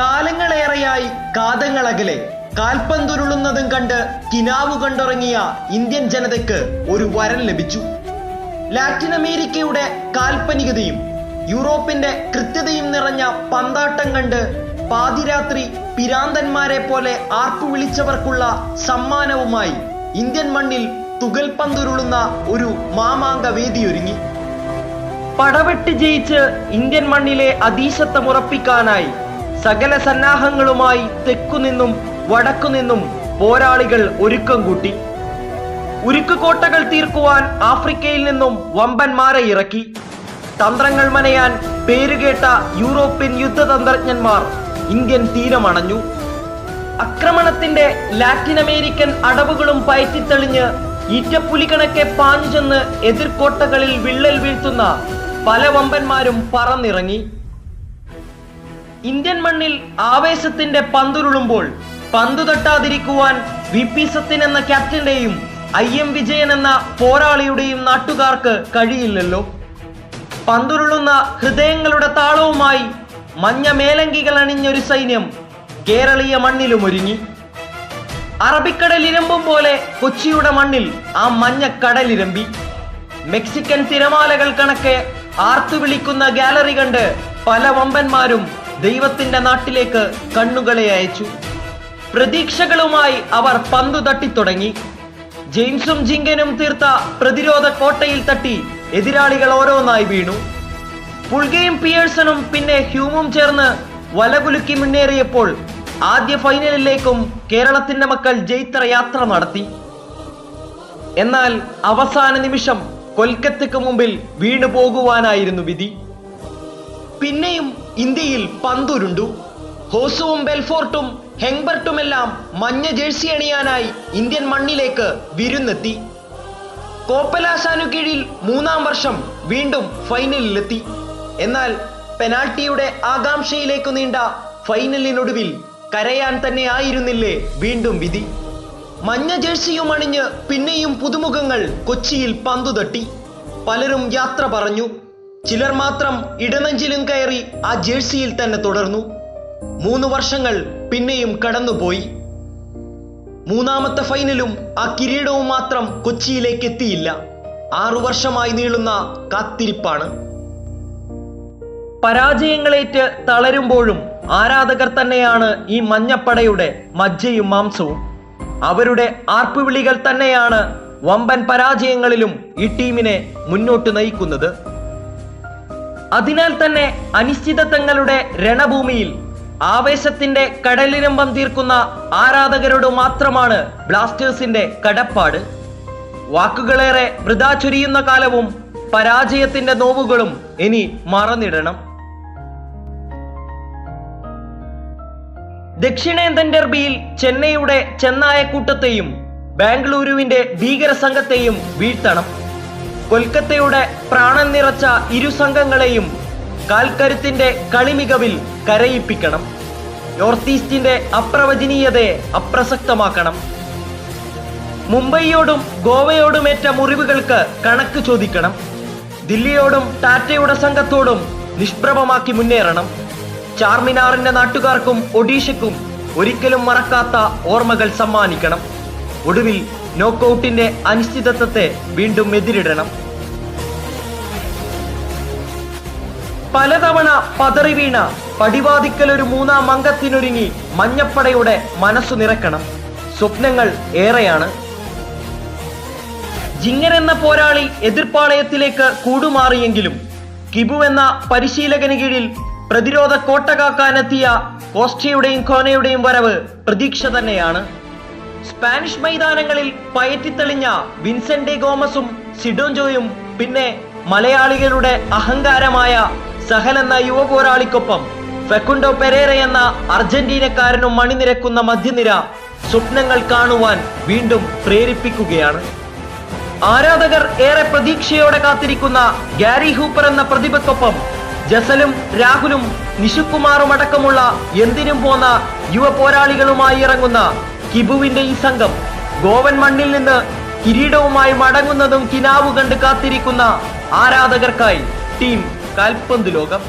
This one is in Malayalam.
കാലങ്ങളേറെയായി കാതങ്ങളകലെ കാൽപന്തുരുളുന്നതും കണ്ട് കിനാവു കണ്ടുറങ്ങിയ ഇന്ത്യൻ ജനതയ്ക്ക് ഒരു വരം ലഭിച്ചു. ലാറ്റിൻ അമേരിക്കയുടെ കാൽപ്പനികതയും യൂറോപ്പിന്റെ കൃത്യതയും നിറഞ്ഞ പന്താട്ടം കണ്ട് പാതിരാത്രി പിരാന്തന്മാരെ പോലെ ആർപ്പു വിളിച്ചവർക്കുള്ള സമ്മാനവുമായി ഇന്ത്യൻ മണ്ണിൽ തുകൽ പന്തുരുളുന്ന ഒരു മാമാങ്ക വേദിയൊരുങ്ങി. പടവെട്ട് ജയിച്ച് ഇന്ത്യൻ മണ്ണിലെ അധീശത്വമുറപ്പിക്കാനായി സകല സന്നാഹങ്ങളുമായി തെക്കുനിന്നും വടക്കുനിന്നും പോരാളികൾ ഒരുക്കം കൂട്ടി. ഉരുക്കുകോട്ടകൾ തീർക്കുവാൻ ആഫ്രിക്കയിൽ നിന്നും വമ്പന്മാരെ ഇറക്കി. തന്ത്രങ്ങൾ മനയാൻ പേരുകേട്ട യൂറോപ്യൻ യുദ്ധതന്ത്രജ്ഞന്മാർ ഇന്ത്യൻ തീരമണഞ്ഞു. ആക്രമണത്തിന്റെ ലാറ്റിൻ അമേരിക്കൻ അടവുകളും പയറ്റിത്തെളിഞ്ഞ് ഈറ്റപ്പുലി കണക്കെ പാഞ്ഞു ചെന്ന് എതിർക്കോട്ടകളിൽ വിള്ളൽ വീഴ്ത്തുന്ന പല വമ്പന്മാരും പറന്നിറങ്ങി. ഇന്ത്യൻ മണ്ണിൽ ആവേശത്തിന്റെ പന്തുരുളുമ്പോൾ പന്തു തട്ടാതിരിക്കുവാൻ VP സത്യൻ എന്ന ക്യാപ്റ്റന്റെയും IM വിജയൻ എന്ന പോരാളിയുടെയും നാട്ടുകാർക്ക് കഴിയില്ലല്ലോ. പന്തുരുളുന്ന ഹൃദയങ്ങളുടെ താളവുമായി മഞ്ഞ മേലങ്കികൾ അണിഞ്ഞൊരു സൈന്യം കേരളീയ മണ്ണിലും ഒരുങ്ങി. അറബിക്കടലിരമ്പും പോലെ കൊച്ചിയുടെ മണ്ണിൽ ആ മഞ്ഞ കടലിരമ്പി. മെക്സിക്കൻ തിരമാലകൾ കണക്കെ ആർത്തു വിളിക്കുന്ന ഗാലറി കണ്ട് പല വമ്പന്മാരും ദൈവത്തിന്റെ നാട്ടിലേക്ക് കണ്ണുകളെ അയച്ചു. പ്രതീക്ഷകളുമായി അവർ പന്തു തട്ടിത്തുടങ്ങി. ജെയിംസും ജിങ്കനും തീർത്ത പ്രതിരോധ കോട്ടയിൽ തട്ടി എതിരാളികൾ ഓരോന്നായി വീണു. പുൾഗയും പിയേഴ്സണും പിന്നെ ഹ്യൂമും ചേർന്ന് വലകുലുക്കി മുന്നേറിയപ്പോൾ ആദ്യ ഫൈനലിലേക്കും കേരളത്തിന്റെ മക്കൾ ജയിത്ര യാത്ര നടത്തി. എന്നാൽ അവസാന നിമിഷം കൊൽക്കത്തയ്ക്ക് മുമ്പിൽ വീണു പോകുവാനായിരുന്നു വിധി. പിന്നെയും ഇന്ത്യയിൽ പന്തുരുണ്ടു. ഹോസുവും ബെൽഫോർട്ടും ഹെങ്ബർട്ടുമെല്ലാം മഞ്ഞ ജേഴ്സി അണിയാനായി ഇന്ത്യൻ മണ്ണിലേക്ക് വിരുന്നെത്തി. കോപ്പലാശാനു കീഴിൽ 3-ാം വർഷം വീണ്ടും ഫൈനലിലെത്തി. എന്നാൽ പെനാൽറ്റിയുടെ ആകാംക്ഷയിലേക്കു നീണ്ട ഫൈനലിനൊടുവിൽ കരയാൻ തന്നെ ആയിരുന്നില്ലേ വീണ്ടും വിധി. മഞ്ഞ ജേഴ്സിയും അണിഞ്ഞ് പിന്നെയും പുതുമുഖങ്ങൾ കൊച്ചിയിൽ പന്തു തട്ടി. പലരും യാത്ര പറഞ്ഞു. ചിലർ മാത്രം ഇടനെഞ്ചിലും കയറി ആ ജേഴ്സിയിൽ തന്നെ തുടർന്നു. 3 വർഷങ്ങൾ പിന്നെയും കടന്നുപോയി. 3-ാമത്തെ ഫൈനലും ആ കിരീടവും മാത്രം കൊച്ചിയിലേക്ക് എത്തിയില്ല. 6 വർഷമായി നീളുന്ന കാത്തിരിപ്പാണ്. പരാജയങ്ങളേറ്റ് തളരുമ്പോഴും ആരാധകർ തന്നെയാണ് ഈ മഞ്ഞപ്പടയുടെ മജ്ജയും മാംസവും. അവരുടെ ആർപ്പുവിളികൾ തന്നെയാണ് വമ്പൻ പരാജയങ്ങളിലും ഈ ടീമിനെ മുന്നോട്ട് നയിക്കുന്നത്. അതിനാൽ തന്നെ അനിശ്ചിതത്വങ്ങളുടെ രണഭൂമിയിൽ ആവേശത്തിന്റെ കടലിരമ്പം തീർക്കുന്ന ആരാധകരോട് മാത്രമാണ് ബ്ലാസ്റ്റേഴ്സിന്റെ കടപ്പാട്. വാക്കുകളേറെ വൃഥാ ചൊരിയുന്ന കാലവും പരാജയത്തിന്റെ നോവുകളും ഇനി മറന്നിടണം. ദക്ഷിണേന്ത്യൻ ഡെർബിയിൽ ചെന്നൈയുടെ ചെന്നായക്കൂട്ടത്തെയും ബാംഗ്ലൂരുവിന്റെ ഭീകര സംഘത്തെയും വീഴ്ത്തണം. കൊൽക്കത്തയുടെ പ്രാണൻ നിറച്ച ഇരു സംഘങ്ങളെയും കാൽക്കരുത്തിന്റെ കളിമികവിൽ കരയിപ്പിക്കണം. നോർത്ത് ഈസ്റ്റിന്റെ അപ്രവചനീയതയെ അപ്രസക്തമാക്കണം. മുംബൈയോടും ഗോവയോടുമേറ്റ മുറിവുകൾക്ക് കണക്ക് ചോദിക്കണം. ദില്ലിയോടും ടാറ്റയുടെ സംഘത്തോടും നിഷ്പ്രഭമാക്കി മുന്നേറണം. ചാർമിനാറിന്റെ നാട്ടുകാർക്കും ഒഡീഷയ്ക്കും ഒരിക്കലും മറക്കാത്ത ഓർമ്മകൾ സമ്മാനിക്കണം. ഒടുവിൽ നോക്കൌട്ടിന്റെ അനിശ്ചിതത്വത്തെ വീണ്ടും എതിരിടണം. പലതവണ പതറി വീണ പടിവാതിക്കൽ ഒരു 3-ാം അംഗത്തിനൊരുങ്ങി മഞ്ഞപ്പടയുടെ മനസ്സു നിറക്കണം. സ്വപ്നങ്ങൾ ഏറെയാണ്. ജിങ്ങൻ എന്ന പോരാളി എതിർപ്പാളയത്തിലേക്ക് കൂടുമാറിയെങ്കിലും കിബു എന്ന പരിശീലകന് കീഴിൽ പ്രതിരോധ കോട്ട കാക്കാനെത്തിയ കോസ്റ്റയുടെയും ഖോനയുടെയും വരവ് പ്രതീക്ഷ തന്നെയാണ്. സ്പാനിഷ് മൈതാനങ്ങളിൽ പയറ്റിത്തെളിഞ്ഞ വിൻസെന്റ് ഗോമസും സിഡോഞ്ചോയും പിന്നെ മലയാളികളുടെ അഹങ്കാരമായ സഹൽ എന്ന യുവ പോരാളിക്കൊപ്പം ഫെക്കുണ്ടോ പെരേര എന്ന അർജന്റീനക്കാരനും മണിനിരക്കുന്ന മധ്യനിര സ്വപ്നങ്ങൾ കാണുവാൻ വീണ്ടും പ്രേരിപ്പിക്കുകയാണ്. ആരാധകർ ഏറെ പ്രതീക്ഷയോടെ കാത്തിരിക്കുന്ന ഗാരി ഹൂപ്പർ എന്ന പ്രതിഭയ്ക്കൊപ്പം ജസലും രാഹുലും നിഷുകുമാറും അടക്കമുള്ള എന്തിനും പോന്ന യുവ പോരാളികളുമായി ഇറങ്ങുന്ന കിബുവിന്റെ ഈ സംഘം ഗോവൻ മണ്ണിൽ നിന്ന് കിരീടവുമായി മടങ്ങുന്നതും കിനാവു കണ്ട് കാത്തിരിക്കുന്ന ആരാധകർക്കായി ടീം കാൽപന്ത് ലോകം.